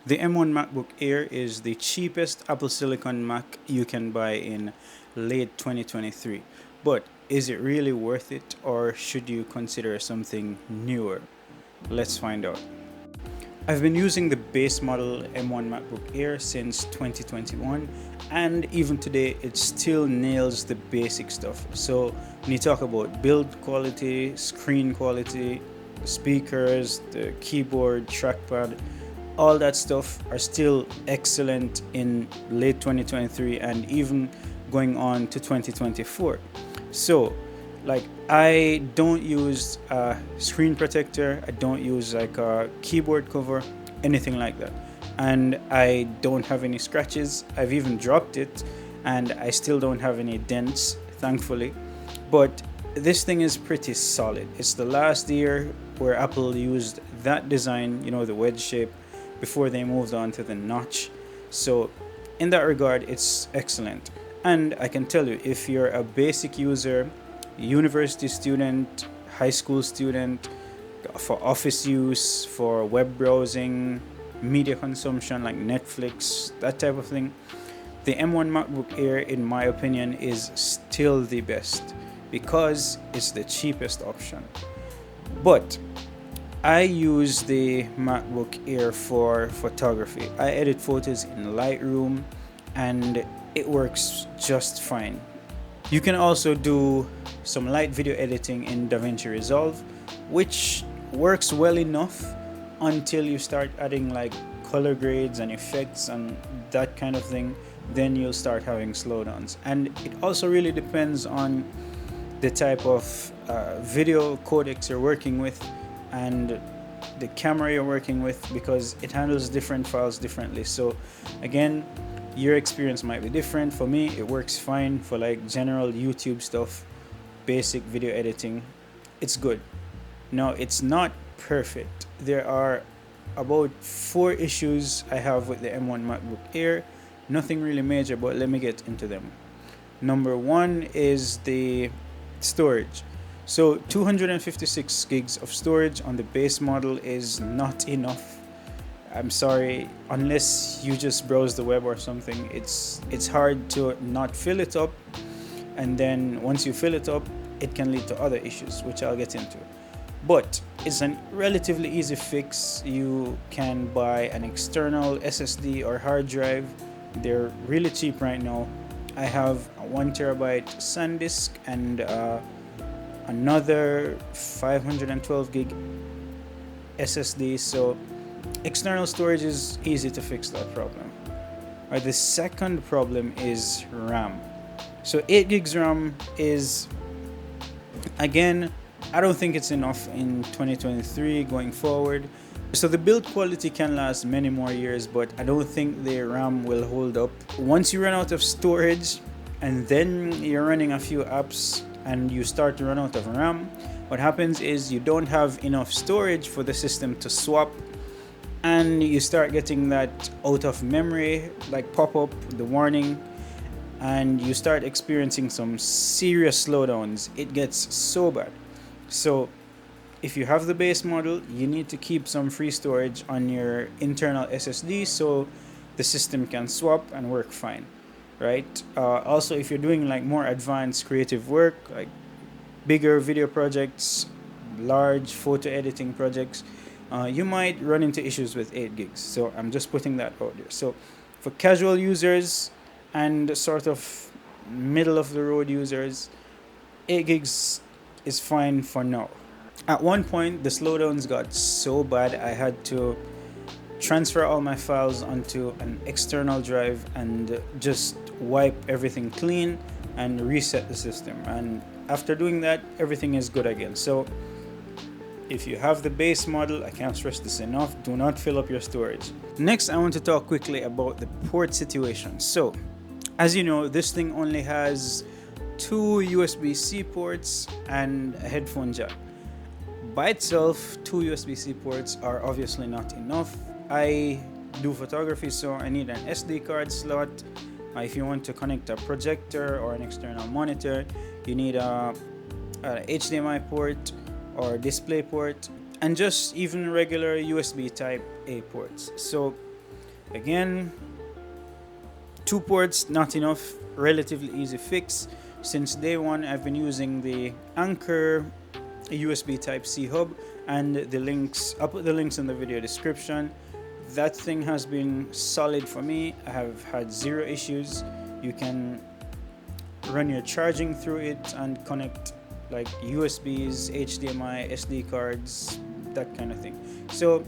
The M1 MacBook Air is the cheapest Apple Silicon Mac you can buy in late 2023. But is it really worth it, or should you consider something newer? Let's find out. I've been using the base model M1 MacBook Air since 2021, and even today it still nails the basic stuff. So when you talk about build quality, screen quality, speakers, the keyboard, trackpad, all that stuff are still excellent in late 2023 and even going on to 2024. So like, I don't use a screen protector, I don't use like a keyboard cover, anything like that, and I don't have any scratches. I've even dropped it and I still don't have any dents, thankfully. But this thing is pretty solid. It's the last year where Apple used that design, the wedge shape, before they moved on to the notch. So in that regard, it's excellent. And I can tell you, if you're a basic user, university student, high school student, for office use, for web browsing, media consumption like Netflix, that type of thing, the M1 MacBook Air, in my opinion, is still the best because it's the cheapest option. But I use the MacBook Air for photography. I edit photos in Lightroom and it works just fine. You can also do some light video editing in DaVinci Resolve, which works well enough until you start adding like color grades and effects and that kind of thing. Then you'll start having slowdowns. And it also really depends on the type of video codecs you're working with and the camera you're working with, because it handles different files differently. So again, your experience might be different. For me, it works fine for like general YouTube stuff, basic video editing. It's good. Now, it's not perfect. There are about 4 issues I have with the M1 MacBook Air. Nothing really major, but let me get into them. Number 1 is the storage. So 256 gigs of storage on the base model is not enough. I'm sorry, unless you just browse the web or something, it's hard to not fill it up. And then once you fill it up, it can lead to other issues, which I'll get into. But it's a relatively easy fix. You can buy an external SSD or hard drive. They're really cheap right now. I have a 1 terabyte SanDisk and another 512 gig SSD. So external storage is easy to fix that problem. Right, the second problem is RAM. So 8 gigs RAM is, again, I don't think it's enough in 2023 going forward. So the build quality can last many more years, but I don't think the RAM will hold up. Once you run out of storage and then you're running a few apps and you start to run out of RAM, what happens is you don't have enough storage for the system to swap, and you start getting that out of memory like pop up, the warning, and you start experiencing some serious slowdowns. It gets so bad. So if you have the base model, you need to keep some free storage on your internal SSD so the system can swap and work fine, right? Also, if you're doing like more advanced creative work, like bigger video projects, large photo editing projects, you might run into issues with 8 gigs. So I'm just putting that out there. So for casual users and sort of middle of the road users, 8 gigs is fine for now. At one point, the slowdowns got so bad I had to transfer all my files onto an external drive and just wipe everything clean and reset the system. And after doing that, everything is good again. So if you have the base model, I can't stress this enough, do not fill up your storage. Next, I want to talk quickly about the port situation. So as you know, this thing only has 2 USB-C ports and a headphone jack. By itself, 2 USB-C ports are obviously not enough. I do photography, so I need an SD card slot. If you want to connect a projector or an external monitor, you need a HDMI port or display port, and just even regular USB type A ports. So Again, 2 ports, not enough, relatively easy fix. Since day one, I've been using the Anchor USB Type-C hub, and I'll put the links in the video description. That thing has been solid for me. I have had 0 issues. You can run your charging through it and connect like USBs, HDMI, SD cards, that kind of thing. So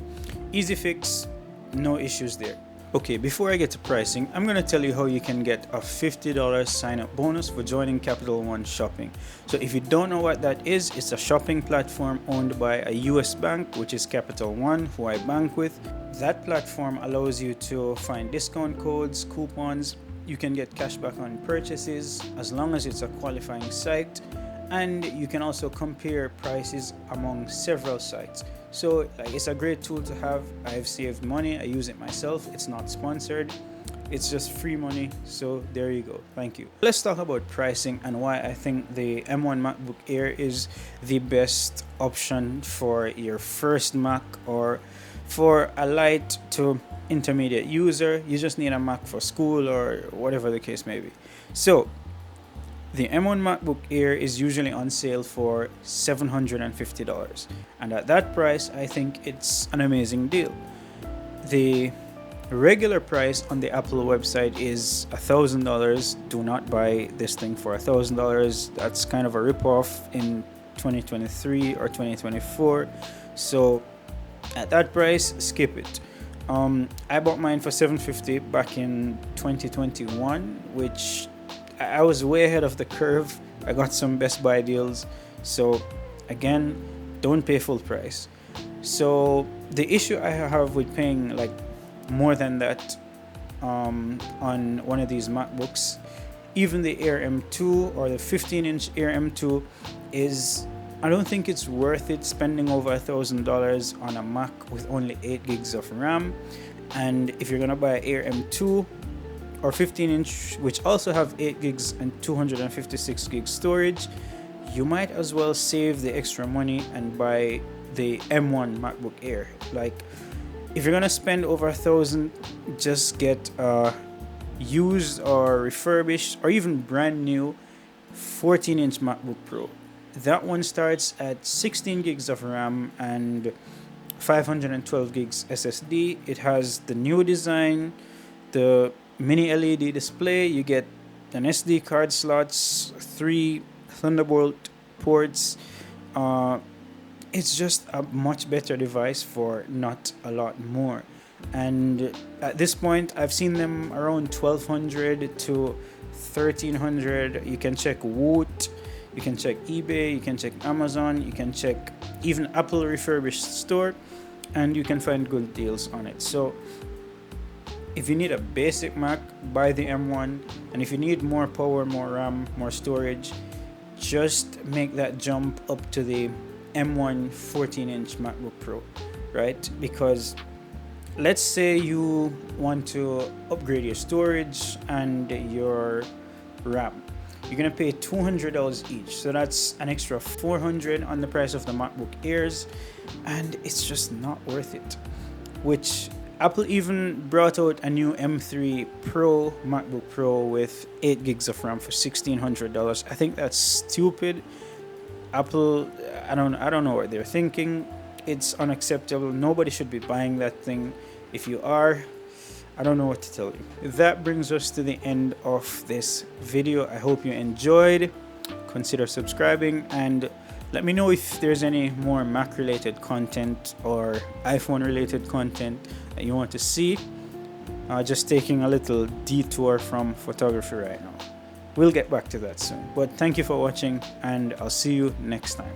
easy fix, no issues there. Okay, before I get to pricing, I'm going to tell you how you can get a $50 sign-up bonus for joining Capital One Shopping. So if you don't know what that is, it's a shopping platform owned by a US bank, which is Capital One, who I bank with. That platform allows you to find discount codes, coupons. You can get cashback on purchases as long as it's a qualifying site. And you can also compare prices among several sites. So it's a great tool to have. I've saved money. I use it myself. It's not sponsored. It's just free money. So there you go. Thank you. Let's talk about pricing and why I think the M1 MacBook Air is the best option for your first Mac, or for a light to intermediate user. You just need a Mac for school or whatever the case may be. So the M1 MacBook Air is usually on sale for $750, and at that price I think it's an amazing deal. The regular price on the Apple website is $1,000. Do not buy this thing for $1,000. That's kind of a ripoff in 2023 or 2024. So at that price, skip it. I bought mine for $750 back in 2021, which I was way ahead of the curve. I got some Best Buy deals. So again, don't pay full price. So the issue I have with paying like more than that on one of these MacBooks, even the Air M2 or the 15-inch Air M2, is I don't think it's worth it spending over $1,000 on a Mac with only 8 gigs of RAM. And if you're gonna buy Air M2 or 15-inch, which also have 8 gigs and 256 gigs storage, you might as well save the extra money and buy the M1 MacBook Air. Like, if you're gonna spend over $1,000, just get a used or refurbished or even brand new 14-inch MacBook Pro. That one starts at 16 gigs of RAM and 512 gigs SSD. It has the new design, the mini LED display. You get an SD card slots, 3 Thunderbolt ports. It's just a much better device for not a lot more. And at this point, I've seen them around $1,200 to $1,300. You can check Woot, you can check eBay, you can check Amazon, you can check even Apple refurbished store, and you can find good deals on it. So if you need a basic Mac, buy the M1, and if you need more power, more RAM, more storage, just make that jump up to the M1 14-inch MacBook Pro, right? Because let's say you want to upgrade your storage and your RAM. You're gonna pay $200 each, so that's an extra $400 on the price of the MacBook Airs, and it's just not worth it. Which Apple even brought out a new M3 Pro MacBook Pro with 8 gigs of RAM for $1,600. I think that's stupid. Apple, I don't know what they're thinking. It's unacceptable. Nobody should be buying that thing. If you are, I don't know what to tell you. That brings us to the end of this video. I hope you enjoyed. Consider subscribing and let me know if there's any more Mac related content or iPhone related content that you want to see. Just taking a little detour from photography right now. We'll get back to that soon. But thank you for watching, and I'll see you next time.